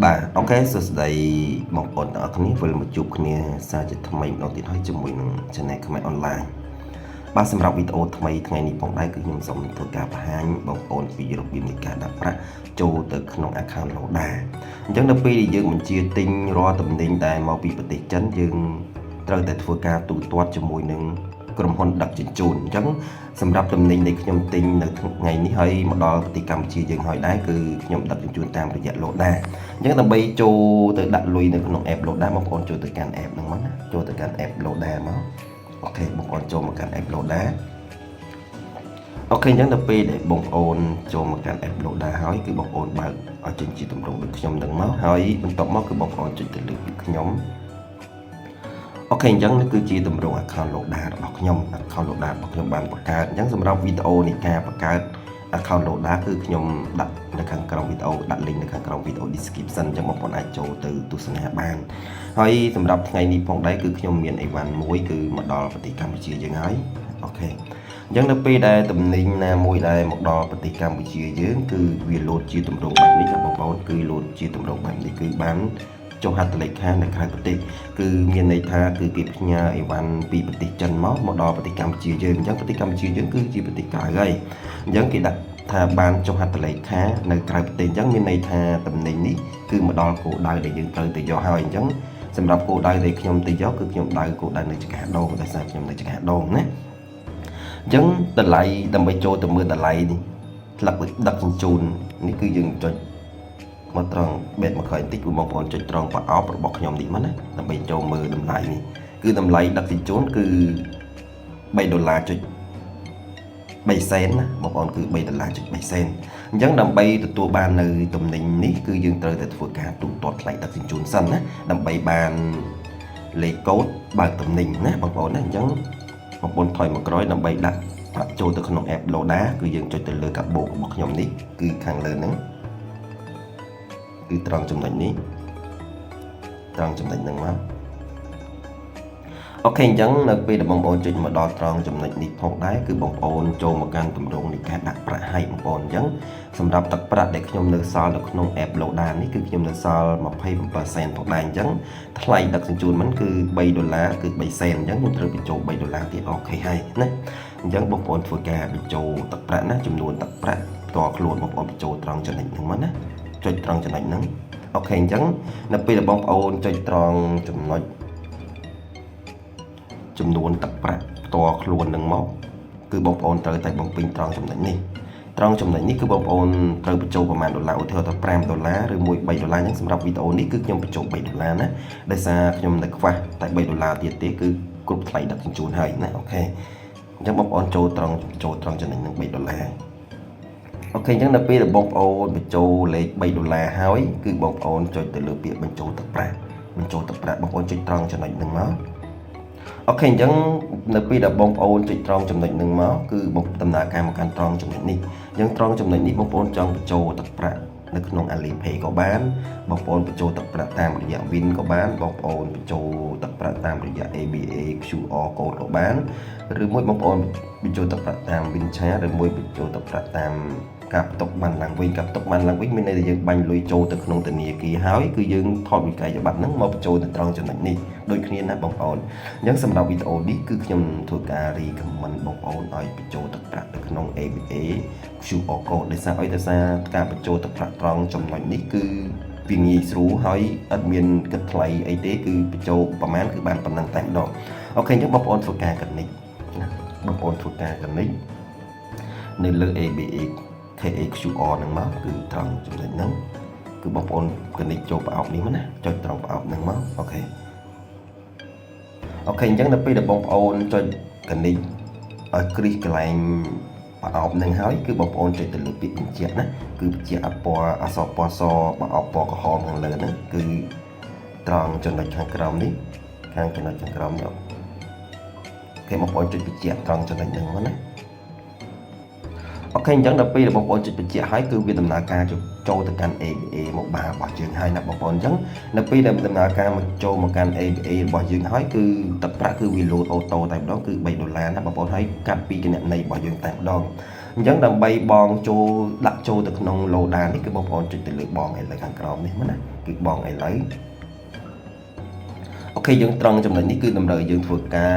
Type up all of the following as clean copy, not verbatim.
បាទអូខេសួស្តីបងប្អូនទាំងអស់គ្នាវិលមកជួបគ្នាសារជាថ្មីម្ដងទៀតហើយជាមួយនឹង Channel ខ្មែរអនឡាញបាទសម្រាប់វីដេអូថ្មីថ្ងៃនេះផងដែរគឺខ្ញុំសូមធ្វើការបង្ហាញបងប្អូនពីរបៀបនៃការដាក់ប្រាក់ចូលទៅក្នុង account Loda អញ្ចឹងនៅពេលដែលយើងបញ្ជាទិញរាល់ទំនិញដែលមកពីប្រទេសចិនយើងត្រូវតែធ្វើការទូទាត់ជាមួយនឹងក្រុមហ៊ុនដឹកជញ្ជូនអញ្ចឹងសម្រាប់ទំនិញដែលខ្ញុំទិញនៅថ្ងៃនេះហើយមកដល់ប្រទេសកម្ពុជាយើងហើយដែរគឺខ្ញុំដឹកជញ្ជូនតាមរយៈ Loda អញ្ចឹងដើម្បីចូលទៅដាក់លុយនៅក្នុង app Loda បងប្អូនចូលទៅកាន់ app ហ្នឹងមកណាចូលទៅកាន់ app Loda មកអូខេបងប្អូនចូលមកកាន់ app Loda អូខេអញ្ចឹងដល់ពេលដែលបងប្អូនចូលមកកាន់ app Loda ហើយគឺបងប្អូនបើកឲ្យចេញជាទម្រង់ដូចខ្ញុំហ្នឹងមកហើយបន្ទាប់មកគឺបងប្អូនចុចទៅលើពីខ្ញុំអូខេអញ្ចឹងនេះគឺជាទម្រង់ account Loda របស់ខ្ញុំ account Loda របស់ខ្ញុំបានបង្កើតអញ្ចឹងសម្រាប់វីដេអូនៃការបង្កើត account Loda គឺខ្ញុំដាក់នៅខាងក្រោមវីដេអូដាក់ link នៅខាងក្រោមវីដេអូ description អញ្ចឹងបងប្អូនអាចចូលទៅទស្សនាបានហើយសម្រាប់ថ្ងៃនេះផងដែរគឺខ្ញុំមានអីវ៉ាន់មួយគឺមកដល់ប្រទេសកម្ពុជាយើងហើយអូខេអញ្ចឹងនៅពេលដែលតំណែងណាមួយដែលមកដល់ប្រទេសកម្ពុជាយើងគឺវាលោតជាទម្រង់បែបនេះបងប្អូនគឺលោតជាទម្រង់បែបនេះគឺបានចុះហត្ថលេខានៅក្រៅប្រទេសគឺមានន័យថាគឺគេផ្ញើអីវ៉ាន់ពីប្រទេសចិនមកដល់ប្រទេសកម្ពុជាយើងអញ្ចឹងប្រទេសកម្ពុជាយើងគឺជាប្រទេសក្រៅហើយអញ្ចឹងគេដាក់ថាបានចុះហត្ថលេខានៅក្រៅប្រទេសអញ្ចឹងមានន័យថាតំណែងនេះគឺមកដល់គោលដៅដែលយើងត្រូវទៅយកហើយអញ្ចឹងសម្រាប់គោលដៅដែលខ្ញុំទៅយកគឺខ្ញុំដៅគោលដៅនៅចង្ហាដងដោយសារខ្ញុំនៅចង្ហាដងណាអញ្ចឹងតម្លៃដើម្បីចូលទៅមើលតម្លៃនេះផ្លឹកដឹកជញ្ជូននេះគឺយើងចុចមកត្រង់បេតមកក្រោយបន្តិចបងប្អូនចុចត្រង់ប្រអប់របស់ខ្ញុំនេះមកណាដើម្បីចូលមើលតម្លៃនេះគឺតម្លៃដឹកជញ្ជូនគឺ$3.3 សេនណាបងប្អូនគឺ$3.3 សេនអញ្ចឹងដើម្បីទទួលបាននៅតំណែងនេះគឺយើងត្រូវតែធ្វើការទូទាត់ថ្លៃដឹកជញ្ជូនសិនណាដើម្បីបានលេខកូដបើកតំណែងណាបងប្អូនណាអញ្ចឹងបងប្អូនថយមកក្រោយដើម្បីដាក់ប្រាក់ចូលទៅក្នុង app Loda គឺយើងចុចទៅលើកាបូបរបស់ខ្ញុំនេះគឺខាងលើហ្នឹងគឺត្រង់ចំណុចនេះត្រង់ចំណុចហ្នឹងមកអូខេអញ្ចឹងនៅពេលដែលបងប្អូនចុចមកដល់ត្រង់ចំណុចនេះផងដែរគឺបងប្អូនចូលមកកាន់ទម្រង់នៃការដាក់ប្រាក់ឲ្យបងប្អូនអញ្ចឹងសម្រាប់ទឹកប្រាក់ដែលខ្ញុំនៅសល់នៅក្នុង app Loda នេះគឺខ្ញុំនៅសល់$27 សេនផងដែរអញ្ចឹងថ្លៃដឹកជញ្ជូនมันគឺ$3គឺ3សេនអញ្ចឹងខ្ញុំត្រូវបញ្ចូល$3ទៀតអូខេហើយណាអញ្ចឹងបងប្អូនធ្វើការបញ្ចូលទឹកប្រាក់ណាចំនួនទឹកប្រាក់ផ្ទាល់ខ្លួនបងប្អូនបញ្ចូលត្រង់ចំណុចហ្នឹងមកណាចុចត្រង់ចំណុចហ្នឹងអូខេអញ្ចឹងនៅពេលដែលបងប្អូនចុចត្រង់ចំណុចចំនួនទឹកប្រាក់ផ្ទាល់ខ្លួននឹងមកគឺបងប្អូនត្រូវតែបំពេញត្រង់ចំណុចនេះត្រង់ចំណុចនេះគឺបងប្អូនត្រូវបញ្ចូលប្រមាណ$ឧទាហរណ៍ថា$5ឬមួយ$3អញ្ចឹងសម្រាប់វីដេអូនេះគឺខ្ញុំបញ្ចូល$3ណាដោយសារខ្ញុំនៅខ្វះតែ$3ទៀតទេគឺគ្រប់ថ្លៃដឹកជញ្ជូនហើយណាអូខេអញ្ចឹងបងប្អូនចូលត្រង់ចំណុចនឹង$3អូខេអញ្ចឹងនៅពេលដែលបងប្អូនបញ្ចូលលេខ$3ហើយគឺបងប្អូនចុចទៅលើពាក្យបញ្ចូលទឹកប្រាក់បងប្អូនចុចត្រង់ចំណុចហ្នឹងមកអូខេអញ្ចឹងនៅពេលដែលបងប្អូនចុចត្រង់ចំណុចហ្នឹងមកគឺបងដំណើរការមកកាន់ត្រង់ចំណុចនេះអញ្ចឹងត្រង់ចំណុចនេះបងប្អូនចង់បញ្ចូលទឹកប្រាក់នៅក្នុង Alipay ក៏បានបងប្អូនបញ្ចូលទឹកប្រាក់តាមរយៈ Win ក៏បានបងប្អូនបញ្ចូលទឹកប្រាក់តាមរយៈ ABA QR code ក៏បានឬមួយបងប្អូនបញ្ចូលទឹកប្រាក់តាម WinChat ឬមួយបញ្ចូលទឹកប្រាក់តាមការផ្ទុកបានឡើងវិញការផ្ទុកបានឡើងវិញមានន័យថាយើងបាញ់លុយចូលទៅក្នុងធនាគារហើយគឺយើងថតវិក័យប័ត្រហ្នឹងមកបញ្ចូលទៅត្រង់ចំណុចនេះដូចគ្នាណាបងប្អូនអញ្ចឹងសម្រាប់វីដេអូនេះគឺខ្ញុំធ្វើការ recommend បងប្អូនឲ្យបញ្ចូលទឹកប្រាក់នៅក្នុង ABA QR code ដោយសារការបញ្ចូលទឹកប្រាក់ត្រង់ចំណុចនេះគឺវាងាយស្រួលហើយអត់មានគិតថ្លៃអីទេគឺបញ្ចូលប្រមាណគឺបានប៉ុណ្ណឹងតែម្ដងអូខេអញ្ចឹងបងប្អូនធ្វើការ connect ណាបងប្អូនធ្វើការ connect នៅលើ ABA KAQR ហ្នឹងមកគឺត្រង់ចំណុចហ្នឹងគឺបងប្អូន connect ចូលប្រអប់នេះមកណាចុចត្រង់ប្រអប់ហ្នឹងមកអូខេអញ្ចឹងនៅពេលដែលបងប្អូនចុច connect ឲ្យគ្រីសកន្លែងប្រអប់ហ្នឹងហើយគឺបងប្អូនចុចទៅលើពាក្យបញ្ជាក់ណាគឺបញ្ជាក់ពណ៌អក្សរពណ៌សប្រអប់ពណ៌ក្រហមខាងលើហ្នឹងគឺត្រង់ចំណុចខាងក្រោមនេះខាងចំណុចខាងក្រោមនេះអូខេបងប្អូនចុចបញ្ជាក់ត្រង់ចំណុចហ្នឹងមកណាអូខេអញ្ចឹងដល់ពេលបងប្អូនចុចបញ្ជាក់ហើយគឺវាដំណើរការចូលទៅកាន់ ABA Mobile របស់យើងហើយណាបងប្អូនអញ្ចឹងនៅពេលដែលដំណើរការមកចូលមកកាន់ ABA របស់យើងហើយគឺទឹកប្រាក់គឺវាលោតអូតូតែម្ដងគឺ$3ណាបងប្អូនហើយកាត់ពីគណនីរបស់យើងតែម្ដង អញ្ចឹងដើម្បីបងចូលដាក់ចូលទៅក្នុង loader នេះគឺបងប្អូនចុចទៅលើបងឥឡូវខាងក្រោមនេះមកណាគឺបងឥឡូវអូខេយើងត្រង់ចំណុចនេះគឺតម្រូវយើងធ្វើការ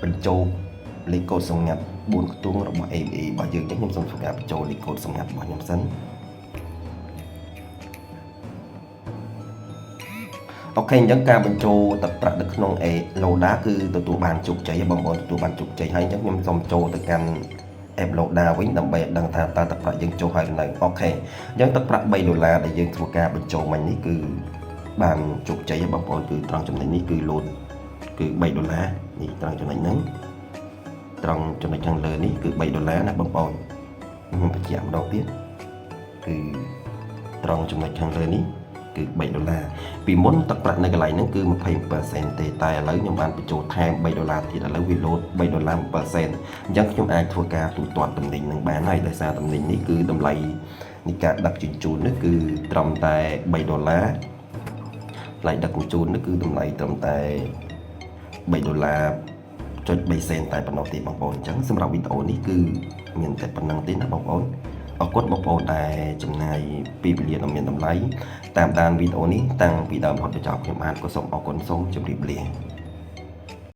បញ្ចូលលេខកូដសម្ងាត់4ខ្ទង់របស់ AMA របស់យើងអញ្ចឹងខ្ញុំសូមធ្វើការបញ្ចូលលេខកូដសម្ងាត់របស់ខ្ញុំសិនអូខេអញ្ចឹងការបញ្ចូលទឹកប្រាក់នៅក្នុង loader គឺទទួលបានជោគជ័យបងប្អូនទទួលបានជោគជ័យហើយអញ្ចឹងខ្ញុំសូមចូលទៅកាន់ app loader វិញដើម្បីដឹងថាតើទឹកប្រាក់យើងចូលហើយឬនៅអូខេអញ្ចឹងទឹកប្រាក់$3ដែលយើងធ្វើការបញ្ចូលមិញនេះគឺបានជោគជ័យបងប្អូនគឺត្រង់ចំណុចនេះគឺ load គឺ$3នេះត្រង់ចំណុចហ្នឹងត្រង់ចំណុចខាងលើនេះគឺ$3ណាបងប្អូនខ្ញុំបញ្ជាក់ម្ដងទៀតគឺត្រង់ចំណុចខាងលើនេះគឺ$3ពីមុនទឹកប្រាក់នៅកន្លែងហ្នឹងគឺ 20% ទេតែឥឡូវខ្ញុំបានបញ្ចូលថែម$3ទៀតឥឡូវវា load $3 1%អញ្ចឹងខ្ញុំអាចធ្វើការទូទាត់តំណែងនឹងបានហើយដោយសារតំណែងនេះគឺតម្លៃនៃការដឹកជញ្ជូននេះគឺត្រឹមតែ$3ថ្លៃដឹកជញ្ជូននេះគឺតម្លៃត្រឹមតែ$3.3 តែប៉ុណ្ណោះទេបងប្អូនអញ្ចឹងសម្រាប់វីដេអូនេះគឺមានតែប៉ុណ្្នឹងទេណាបងប្អូនអរគុណបងប្អូនដែលចំណាយពេលវេលាដ៏មានតម្លៃតាមដានវីដេអូនេះតាំងពីដើមរហូតដល់ចប់ខ្ញុំបាទក៏សូមអរគុណសូមជម្រាបលា